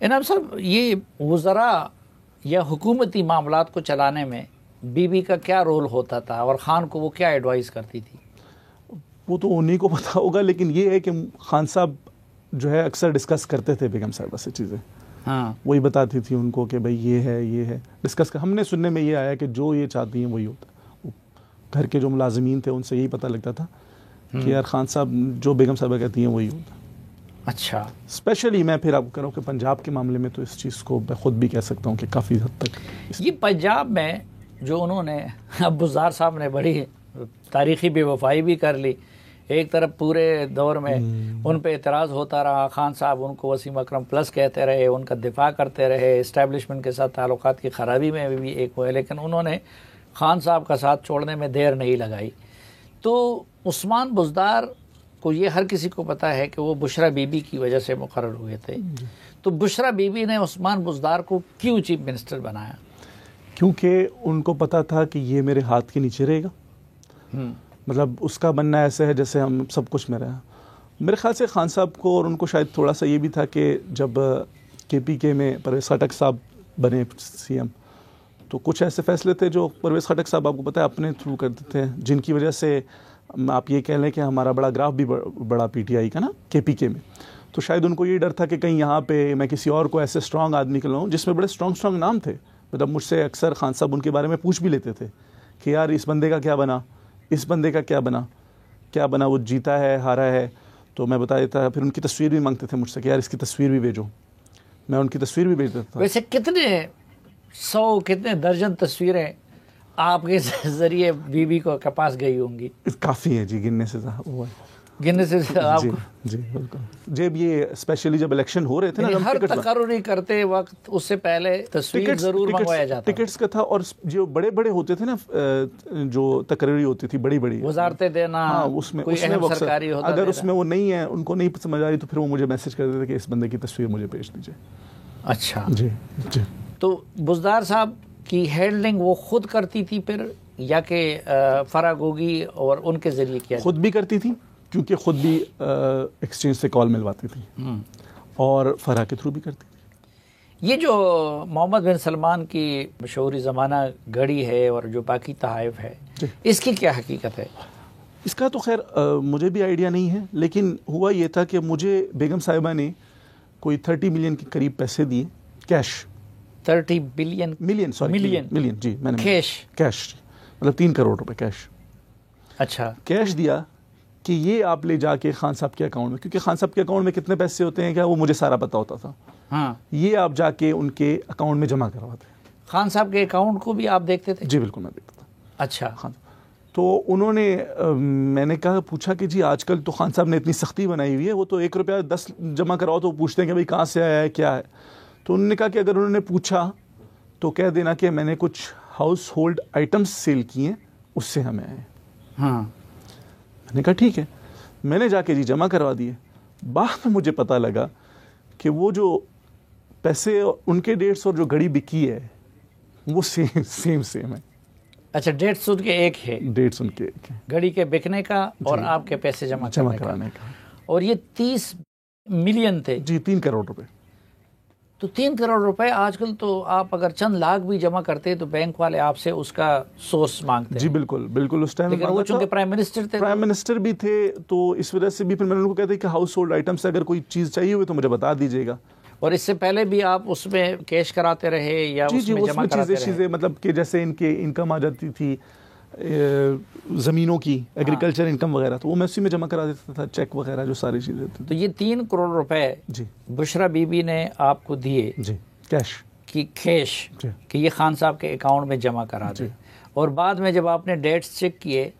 इनाम साहब, ये वज़रा या हुकूमती मामलात को चलाने में बीबी का क्या रोल होता था और ख़ान को वो क्या एडवाइस करती थी? वो तो उन्हीं को पता होगा, लेकिन ये है कि ख़ान साहब जो है अक्सर डिस्कस करते थे बेगम साहिबा से चीज़ें। हाँ, वही बताती थी उनको कि भाई ये है डिस्कस कर। हमने सुनने में ये आया कि जो ये चाहती हैं वही होता। घर के जो मुलाजिमीन थे उनसे यही पता लगता था कि यार ख़ान साहब जो बेगम साहिबा कहती हैं वही होता। अच्छा। स्पेशली मैं फिर आपको कह रहा हूँ कि पंजाब के मामले में तो इस चीज़ को मैं ख़ुद भी कह सकता हूँ कि काफ़ी हद तक ये पंजाब में जो उन्होंने, अब बुज़दार साहब ने बड़ी तारीख़ी बेवफाई भी कर ली। एक तरफ पूरे दौर में उन पे एतराज़ होता रहा, ख़ान साहब उनको वसीम अकरम प्लस कहते रहे, उनका दिफा करते रहे, इस्टेब्लिशमेंट के साथ ताल्लुकात की ख़राबी में भी एक हुए, लेकिन उन्होंने ख़ान साहब का साथ छोड़ने में देर नहीं लगाई। तो उस्मान बुज़दार को ये हर किसी को पता है कि वो बुशरा बीबी की वजह से मुकर्रर हुए थे। तो बुशरा बीबी ने उस्मान बुज़दार को क्यों चीफ मिनिस्टर बनाया? क्योंकि उनको पता था कि ये मेरे हाथ के नीचे रहेगा। मतलब उसका बनना ऐसे है जैसे हम सब कुछ में रहा। मेरे ख्याल से ख़ान साहब को और उनको शायद थोड़ा सा ये भी था कि जब KPK में परवेज़ खटक साहब बने CM, तो कुछ ऐसे फैसले थे जो परवेज़ खटक साहब आपको पता है अपने थ्रू करते थे, जिनकी वजह से आप ये कह लें कि हमारा बड़ा ग्राफ भी बड़ा PTI का ना KPK में। तो शायद उनको ये डर था कि कहीं यहाँ पे मैं किसी और को ऐसे स्ट्रॉन्ग आदमी के लाऊं जिसमें बड़े स्ट्रॉन्ग नाम थे। मतलब मुझसे अक्सर ख़ान साहब उनके बारे में पूछ भी लेते थे कि यार इस बंदे का क्या बना, इस बंदे का क्या बना, वो जीता है हारा है। तो मैं बता देता, फिर उनकी तस्वीर भी मांगते थे मुझसे कि यार इसकी तस्वीर भी भेजो। मैं उनकी तस्वीर भी भेज देता था। वैसे कितने दर्जन तस्वीरें आपके ज़रिए बीबी को के पास गई होंगी? काफ़ी है जी, गिनने से आपको जी बिल्कुल। जब ये स्पेशली जब इलेक्शन हो रहे थे ना, हर तकर्री करते वक्त उससे पहले तस्वीर जरूर मंगवाया जाता, टिकट्स का था। और जो बड़े होते थे ना, जो तकर्री होती थी बड़ी वजारतें देना, हाँ, उसमें सरकारी होता, अगर उसमें वो नहीं है, उनको नहीं समझ आ रही, तो फिर वो मुझे मैसेज कर देते कि इस बंदे की तस्वीर मुझे भेज दीजिए। अच्छा जी। तो बुज़दार साहब की हैंडलिंग वो खुद करती थी फिर, या कि फराह गोगी और उनके जरिए किया? खुद भी करती थी, क्योंकि खुद भी एक्सचेंज से कॉल मिलवाती थी, और फराह के थ्रू भी करती थी। ये जो मोहम्मद बिन सलमान की मशहूरी ज़माना घड़ी है और जो बाकी तहाइफ है, इसकी क्या हकीकत है? इसका तो खैर मुझे भी आइडिया नहीं है, लेकिन हुआ ये था कि मुझे बेगम साहिबा ने कोई 30 मिलियन के करीब पैसे दिए कैश। 30 मिलियन जी, मैंने कैश मतलब 3 करोड़ रुपए कैश। अच्छा, कैश दिया कि ये आप ले जाके खान साहब के अकाउंट में, क्योंकि खान साहब के अकाउंट में कितने पैसे होते हैं क्या वो मुझे सारा पता होता था। हाँ, ये आप जाके उनके अकाउंट में जमा करवाते। खान साहब के अकाउंट को भी आप देखते थे? जी बिल्कुल, मैं देखता था। अच्छा। हाँ, तो उन्होंने मैंने पूछा कि जी आजकल तो खान साहब ने इतनी सख्ती बनाई हुई है, वो तो 1 रुपया 10 जमा कराओ तो पूछते हैं कि भाई कहाँ से आया है, क्या है। तो उन्होंने कहा कि अगर उन्होंने पूछा तो कह देना कि मैंने कुछ हाउस होल्ड आइटम्स सेल किए हैं, उससे हमें आए। हाँ, मैंने कहा ठीक है। मैंने जाके जी जमा करवा दिए। बाद में मुझे पता लगा कि वो जो पैसे उनके 150 और जो घड़ी बिकी है वो सेम है। अच्छा, 150 उनके एक है, 150 उनके एक है, घड़ी के बिकने का और आपके पैसे जमा कराने का। और ये 30 मिलियन थे जी, 3 करोड़ रुपए। तो 3 करोड़ रुपए आजकल तो आप अगर चंद लाख भी जमा करते तो बैंक वाले आपसे उसका सोर्स मांगते जी बिल्कुल उस टाइम। लेकिन वो चूंकि प्राइम मिनिस्टर भी थे, तो इस वजह से भी फिर मैंने उनको कहते कि हाउस होल्ड आइटम से अगर कोई चीज़ चाहिए हुई तो मुझे बता दीजिएगा। और इससे पहले भी आप उसमें कैश कराते रहे या उसमें जमा कराते रहे? चीज़ें मतलब कि जैसे इनके इनकम आ जाती थी ज़मीनों की, एग्रीकल्चर इनकम वगैरह, तो वो मैं उसी में जमा करा देता था, चेक वगैरह जो सारी चीज़ें थी। तो ये 3 करोड़ रुपए जी बुशरा बीबी ने आपको दिए जी, कैश कि ये खान साहब के अकाउंट में जमा करा दे। और बाद में जब आपने डेट्स चेक किए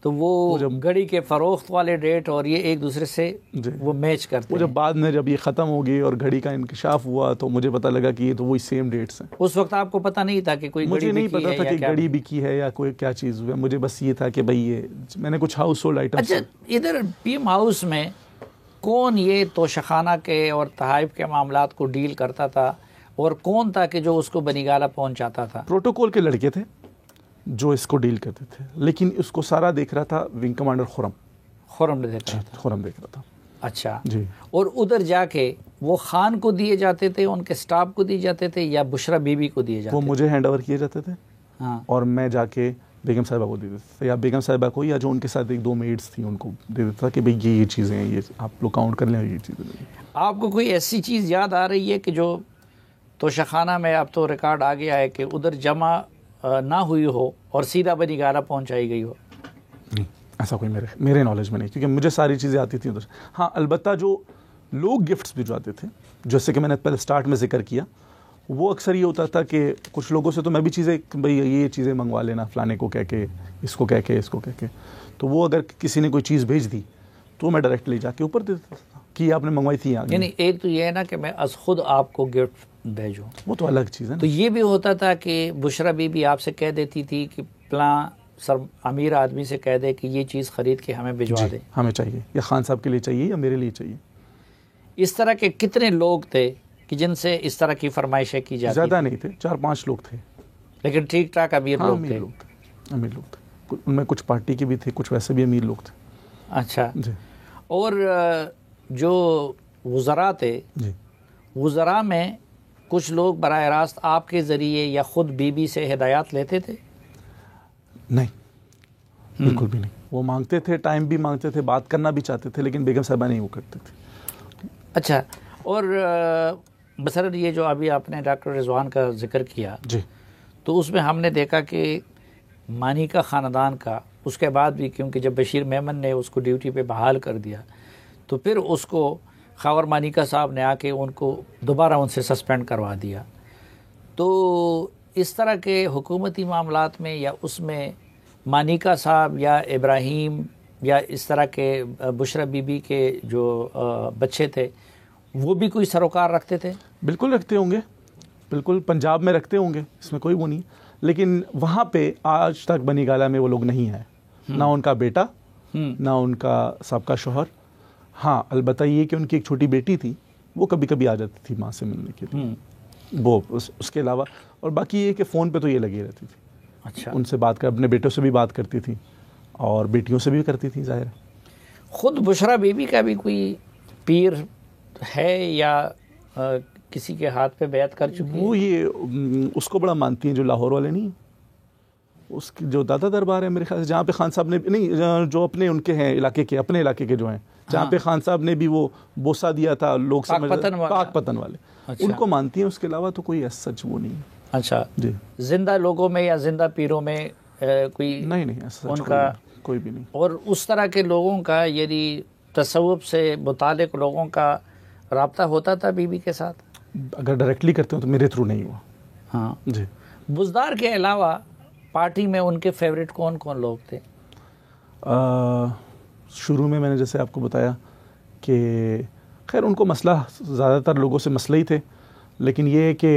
तो वो घड़ी के फरोख्त वाले डेट और ये एक दूसरे से वो मैच करते हैं। जब बाद में जब ये ख़त्म हो गई और घड़ी का इंकशाफ हुआ तो मुझे पता लगा कि ये तो वही सेम डेट्स हैं। उस वक्त आपको पता नहीं था कि कोई मुझे नहीं पता था कि घड़ी बिकी है या कोई क्या चीज़ हुई। मुझे बस ये था कि भाई ये मैंने कुछ हाउस होल्ड आइटम। अच्छा, इधर पीएम हाउस में कौन ये तोशाखाना के और तहाइफ के मामलात को डील करता था और कौन था कि जो उसको बनीगाला पहुंचाता था? प्रोटोकॉल के लड़के थे जो इसको डील करते थे, लेकिन उसको सारा देख रहा था विंग कमांडर खुरम देख रहा था। खुरम देख रहा था। अच्छा जी। और उधर जाके वो खान को दिए जाते थे, उनके स्टाफ को दिए जाते थे, या बुशरा बीबी को दिए जाते वो थे? मुझे हैंड ओवर किए जाते थे हाँ। और मैं जाके बेगम साहिबा को दे देता था, या बेगम साहिबा को, या जो उनके साथ एक दो मेड्स थी उनको दे देता था कि भाई ये चीज़ें हैं, ये आप लोग काउंट कर लें, ये चीज़ें। आपको कोई ऐसी चीज़ याद आ रही है कि जो तोशाखाना में अब तो रिकॉर्ड आ गया है कि उधर जमा ना हुई हो और सीधा बनीगाला पहुंचाई गई हो? नहीं, ऐसा कोई मेरे नॉलेज में नहीं, क्योंकि मुझे सारी चीज़ें आती थी उधर। हाँ, अलबत्ता जो लोग गिफ्ट्स भिजवाते थे, जैसे कि मैंने पहले स्टार्ट में जिक्र किया, वो अक्सर ये होता था कि कुछ लोगों से तो मैं भी चीज़ें, भाई ये चीज़ें मंगवा लेना फलाने को कह के, इसको कह के, इसको कह के, तो वो अगर किसी ने कोई चीज़ भेज दी तो मैं डायरेक्टली जाके ऊपर दे देता था कि आपने मंगवाई थी। यानी एक तो ये है ना कि मैं अस खुद आपको गिफ्ट भेजूँ, वो तो अलग चीज़ है ना। तो ये भी होता था कि बुशरा बीबी आपसे कह देती थी कि प्लान सर अमीर आदमी से कह दे कि ये चीज़ ख़रीद के हमें भिजवा दे, हमें चाहिए, या खान साहब के लिए चाहिए या मेरे लिए चाहिए। इस तरह के कितने लोग थे कि जिनसे इस तरह की फरमाइशें की जाती? ज़्यादा नहीं थे, 4-5 लोग थे, लेकिन ठीक ठाक अमीर हाँ, लोग अमीर थे। लोग थे, अमीर लोग थे। उनमें कुछ पार्टी के भी थे, कुछ वैसे भी अमीर लोग थे। अच्छा जी और जो वज़रा थे, जी। वज़रा में कुछ लोग बराह रास्त आपके ज़रिए या ख़ुद बीबी से हिदायत लेते थे? नहीं, बिल्कुल भी नहीं। वो मांगते थे, टाइम भी मांगते थे, बात करना भी चाहते थे, लेकिन बेगम साहिबा नहीं वो करते थे। अच्छा, और बसरत ये जो अभी आपने डॉक्टर रिजवान का जिक्र किया, जी तो उसमें हमने देखा कि मानिका ख़ानदान का उसके बाद भी, क्योंकि जब बशीर मेमन ने उसको ड्यूटी पे बहाल कर दिया तो फिर उसको ख़ावर मानिका साहब ने आके उनको दोबारा उनसे सस्पेंड करवा दिया। तो इस तरह के हुकूमती मामलात में या उसमें मानिका साहब या इब्राहीम या इस तरह के बुशरा बीबी के जो बच्चे थे वो भी कोई सरोकार रखते थे? बिल्कुल रखते होंगे, बिल्कुल पंजाब में रखते होंगे, इसमें कोई वो नहीं, लेकिन वहाँ पे आज तक बनीगाला में वो लोग नहीं आए, ना उनका बेटा ना उनका सबका शोहर। हाँ, अलबत्ता ये कि उनकी एक छोटी बेटी थी, वो कभी कभी आ जाती थी माँ से मिलने के लिए, वो उसके अलावा, और बाकी ये कि फ़ोन पे तो ये लगी रहती थी। अच्छा, उनसे बात कर, अपने बेटों से भी बात करती थी और बेटियों से भी करती थी, जाहिर है। ख़ुद बुशरा बीबी का भी कोई पीर है या किसी के हाथ पे बैत कर चुकी वो है? ये उसको बड़ा मानती हैं, जो लाहौर वाले नहीं, उसकी जो दादा दरबार है मेरे ख्याल से, जहाँ पे खान साहब ने नहीं, जो अपने उनके हैं इलाके के, अपने इलाके के जो हैं, जहाँ पे खान साहब ने भी वो बोसा दिया था, लोग समझ पाक पतन वाले, अच्छा। उनको मानती हैं। उसके अलावा तो कोई सच वो नहीं है। अच्छा जी, जिंदा लोगों में या जिंदा पीरों में कोई नहीं ऐसा उनका कोई भी नहीं। और उस तरह के लोगों का, यदि तसव्वुफ से मुतालिक लोगों का राब्ता होता था बीबी के साथ? अगर डायरेक्टली करते हो तो मेरे थ्रू नहीं हुआ। हाँ जी। बुज़दार के अलावा पार्टी में उनके फेवरेट कौन कौन लोग थे? शुरू में मैंने जैसे आपको बताया कि खैर उनको मसला, ज़्यादातर लोगों से मसले ही थे, लेकिन ये है कि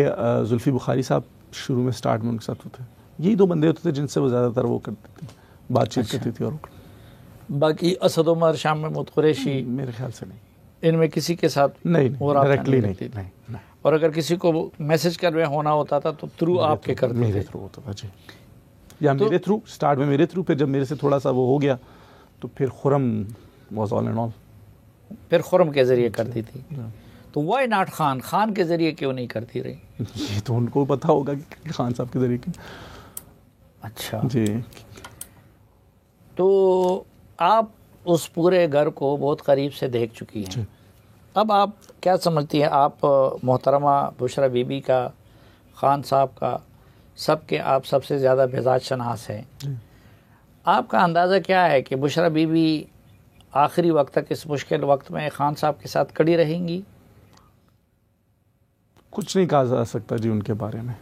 जुल्फ़ी बुखारी साहब शुरू में स्टार्ट में उनके साथ होते, यही दो बंदे होते थे जिनसे वो ज़्यादातर वो करती थी, बातचीत करती थी। और बाकी असद उमर, शाम महमूद कुरैशी, मेरे ख्याल से नहीं, इनमें किसी के साथ नहीं और डायरेक्टली नहीं। और अगर किसी को मैसेज करवे होना होता था तो थ्रू आपके करते मेरे थ्रू होता था जी, या मेरे थ्रू, स्टार्ट में मेरे थ्रू, फिर जब मेरे से थोड़ा सा वो हो गया तो फिर Khurram was all and all, फिर खुरम के ज़रिए करती थी। तो वाई नॉट खान के ज़रिए क्यों नहीं करती रही? ये तो उनको पता होगा कि खान साहब के ज़रिए। अच्छा जी। तो आप उस पूरे घर को बहुत करीब से देख चुकी हैं, अब आप क्या समझती हैं? आप मोहतरमा बुशरा बीबी का, खान साहब का, सबके आप सबसे ज़्यादा मिजाज शनास हैं, आपका अंदाज़ा क्या है कि बुशरा बीबी आखिरी वक्त तक, इस मुश्किल वक्त में खान साहब के साथ खड़ी रहेंगी? कुछ नहीं कहा जा सकता जी उनके बारे में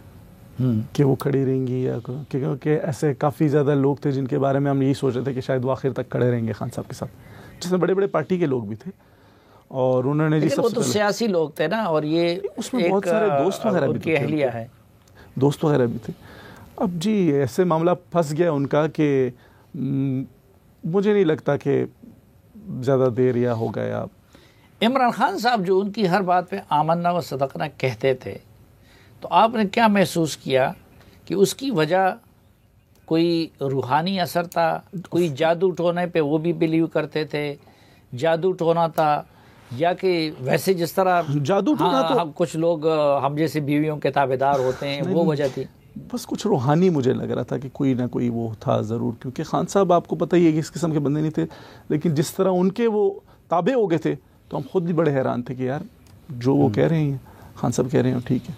कि वो खड़ी रहेंगी, या क्योंकि ऐसे काफ़ी ज़्यादा लोग थे जिनके बारे में हम यही सोच रहे थे कि शायद वो आखिर तक खड़े रहेंगे खान साहब के साथ, जिसमें बड़े बड़े पार्टी के लोग भी थे, और उन्होंने जी वो तो सियासी लोग थे ना, और ये उसमें बहुत सारे दोस्त वगैरह भी थे, अहलिया है, दोस्त वगैरह भी थे। अब जी ऐसे मामला फंस गया उनका कि मुझे नहीं लगता कि ज़्यादा देर या हो गया। इमरान खान साहब जो उनकी हर बात पे आमन्ना व सदकना कहते थे, तो आपने क्या महसूस किया कि उसकी वजह कोई रूहानी असर था, कोई जादू टोने पे वो भी बिलीव करते थे, जादू टोना था, या कि वैसे जिस तरह जादू तो ना, तो हम कुछ लोग हम जैसे बीवियों के ताबेदार होते हैं, वो वजह थी? बस कुछ रूहानी मुझे लग रहा था कि कोई ना कोई वो था ज़रूर, क्योंकि खान साहब आपको पता ही है कि इस किस्म के बंदे नहीं थे, लेकिन जिस तरह उनके वो ताबे हो गए थे तो हम खुद भी बड़े हैरान थे कि यार जो वो कह रहे हैं खान साहब कह रहे हैं ठीक है।